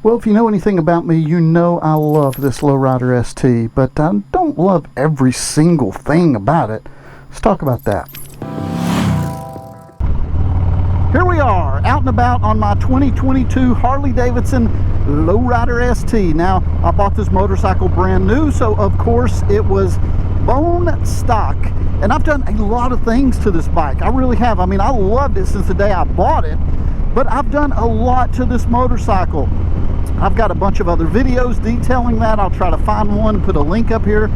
Well, if you know anything about me, you know I love this Lowrider ST, but I don't love every single thing about it. Let's talk about that. Here we are, out and about on my 2022 Harley Davidson Lowrider ST. Now, I bought this motorcycle brand new, so of course it was bone stock. And I've done a lot of things to this bike. I really have. I mean, I loved it since the day I bought it, but I've done a lot to this motorcycle. I've got a bunch of other videos detailing that. I'll try to find one and put a link up here.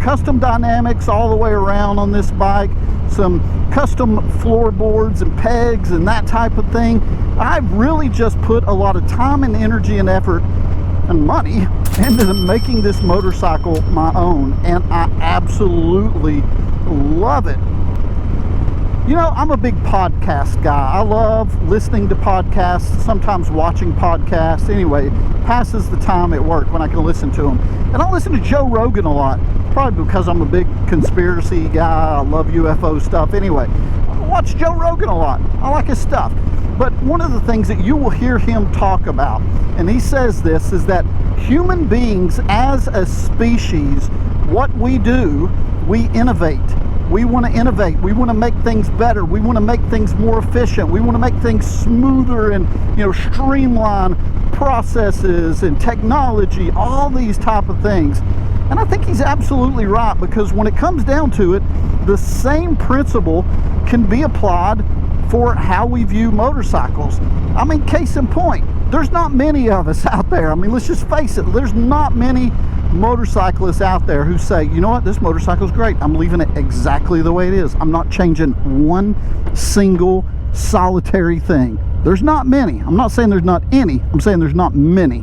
Custom dynamics all the way around on this bike. Some custom floorboards and pegs and that type of thing. I've really just put a lot of time and energy and effort and money into making this motorcycle my own. And I absolutely love it. You know, I'm a big podcast guy. I love listening to podcasts, sometimes watching podcasts. Anyway, passes the time at work when I can listen to them. And I listen to Joe Rogan a lot, probably because I'm a big conspiracy guy. I love UFO stuff. Anyway, I watch Joe Rogan a lot. I like his stuff. But one of the things that you will hear him talk about, and he says this, is that human beings as a species, what we do, we innovate. We want to innovate. We want to make things better. We want to make things more efficient. We want to make things smoother and, streamline processes and technology, all these type of things. And I think he's absolutely right, because when it comes down to it, the same principle can be applied for how we view motorcycles. I mean, case in point, there's not many of us out there. I mean, let's just face it, there's not many motorcyclists out there who say, you know what, this motorcycle is great. I'm leaving it exactly the way it is. I'm not changing one single solitary thing. There's not many. I'm not saying there's not any. I'm saying there's not many.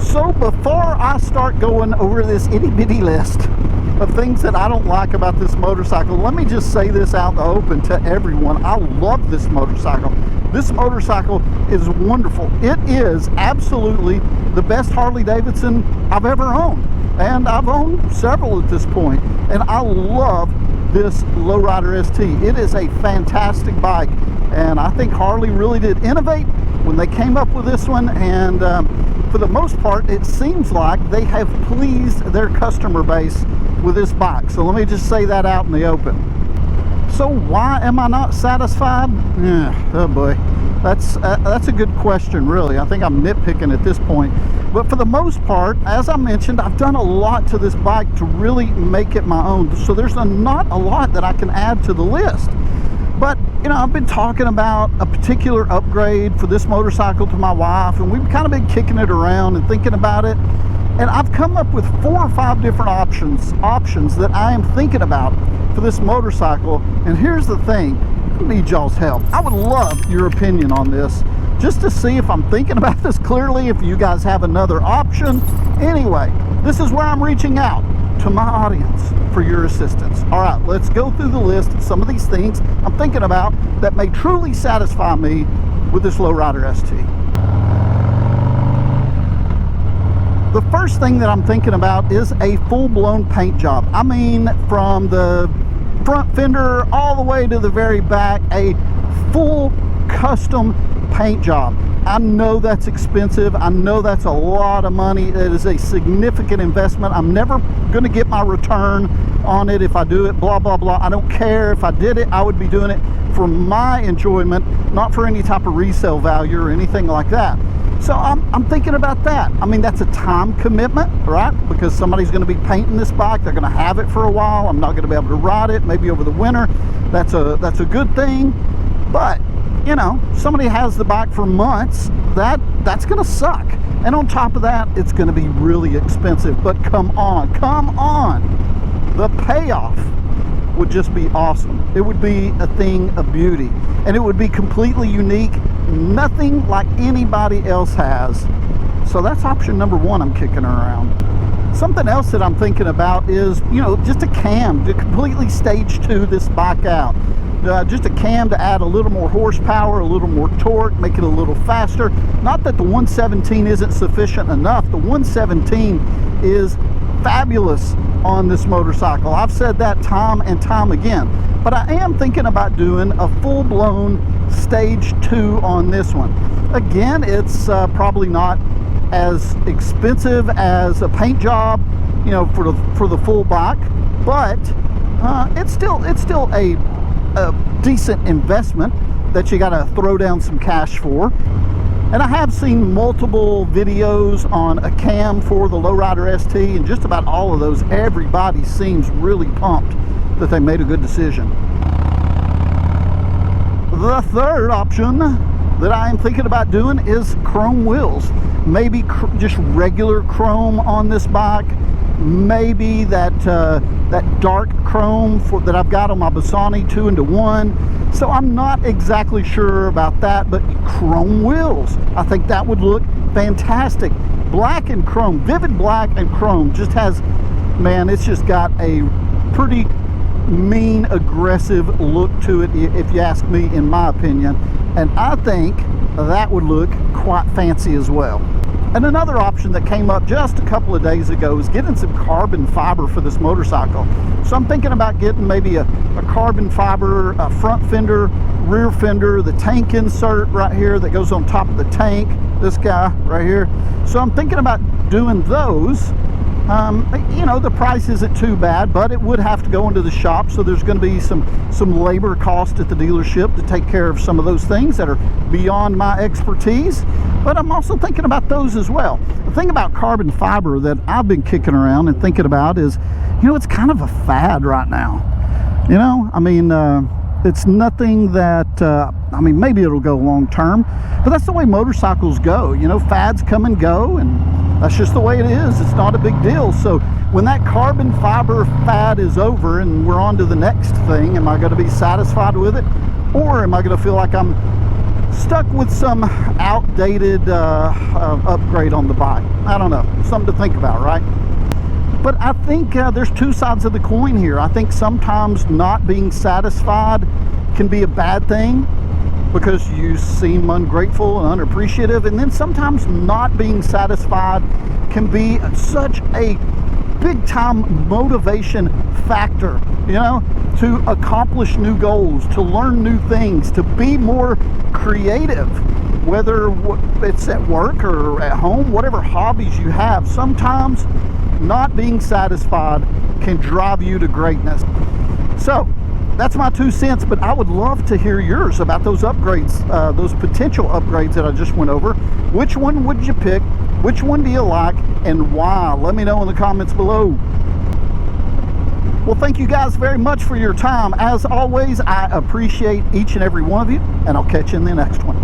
So before I start going over this itty-bitty list of things that I don't like about this motorcycle, let me just say this out in the open to everyone. I love this motorcycle. This motorcycle is wonderful. It is absolutely the best Harley Davidson I've ever owned. And I've owned several at this point. And I love this Lowrider ST. It is a fantastic bike. And I think Harley really did innovate when they came up with this one. And for the most part, it seems like they have pleased their customer base with this bike. So let me just say that out in the open. So why am I not satisfied? Oh boy, that's a good question, really. I think I'm nitpicking at this point. But for the most part, as I mentioned, I've done a lot to this bike to really make it my own. So there's not a lot that I can add to the list. But, I've been talking about a particular upgrade for this motorcycle to my wife, and we've kind of been kicking it around and thinking about it. And I've come up with 4 or 5 different options that I am thinking about for this motorcycle. And here's the thing, I need y'all's help. I would love your opinion on this, just to see if I'm thinking about this clearly, if you guys have another option. Anyway, this is where I'm reaching out to my audience for your assistance. All right, let's go through the list of some of these things I'm thinking about that may truly satisfy me with this Lowrider ST. The first thing that I'm thinking about is a full-blown paint job. I mean, from the front fender all the way to the very back, a full custom paint job. I know that's expensive. I know that's a lot of money. It is a significant investment. I'm never going to get my return on it if I do it, blah, blah, blah. I don't care. If I did it, I would be doing it for my enjoyment, not for any type of resale value or anything like that. So I'm thinking about that. I mean, that's a time commitment, right? Because somebody's going to be painting this bike. They're going to have it for a while. I'm not going to be able to ride it, maybe over the winter. That's a good thing. But, somebody has the bike for months. That's going to suck. And on top of that, it's going to be really expensive. But come on. The payoff would just be awesome. It would be a thing of beauty. And it would be completely unique. Nothing like anybody else has. So that's option number 1 I'm kicking around. Something else that I'm thinking about is, just a cam to completely stage 2 this bike out. Just a cam to add a little more horsepower, a little more torque, make it a little faster. Not that the 117 isn't sufficient enough. The 117 is fabulous on this motorcycle. I've said that time and time again. But I am thinking about doing a full-blown stage 2 on this one. Again, it's probably not as expensive as a paint job, you know, for the full bike, but it's still a decent investment that you got to throw down some cash for. And I have seen multiple videos on a cam for the Lowrider ST, and just about all of those, everybody seems really pumped that they made a good decision. The third option that I am thinking about doing is chrome wheels. Maybe just regular chrome on this bike. Maybe that dark chrome that I've got on my Bassani 2-in-1. So I'm not exactly sure about that, but chrome wheels, I think that would look fantastic. Black and chrome, vivid black and chrome, just has, man, it's just got a pretty mean, aggressive look to it, if you ask me, in my opinion. And I think that would look quite fancy as well. And another option that came up just a couple of days ago is getting some carbon fiber for this motorcycle. So I'm thinking about getting maybe a carbon fiber front fender, rear fender, the tank insert right here that goes on top of the tank, this guy right here. So I'm thinking about doing those. You know, the price isn't too bad, but it would have to go into the shop, so there's going to be some labor cost at the dealership to take care of some of those things that are beyond my expertise. But I'm also thinking about those as well. The thing about carbon fiber that I've been kicking around and thinking about is, you know, it's kind of a fad right now. You know, I mean, it's nothing that, I mean, maybe it'll go long term, but that's the way motorcycles go. You know, fads come and go, and that's just the way it is. It's not a big deal. So when that carbon fiber fad is over and we're on to the next thing, am I going to be satisfied with it? Or am I going to feel like I'm stuck with some outdated upgrade on the bike? I don't know. Something to think about, right? But I think there's two sides of the coin here. I think sometimes not being satisfied can be a bad thing because you seem ungrateful and unappreciative, and then sometimes not being satisfied can be such a big time motivation factor, you know, to accomplish new goals, to learn new things, to be more creative, whether it's at work or at home, whatever hobbies you have. Sometimes not being satisfied can drive you to greatness. So that's my 2 cents, but I would love to hear yours about those upgrades, those potential upgrades that I just went over. Which one would you pick? Which one do you like, and why? Let me know in the comments below. Well, thank you guys very much for your time. As always, I appreciate each and every one of you, and I'll catch you in the next one.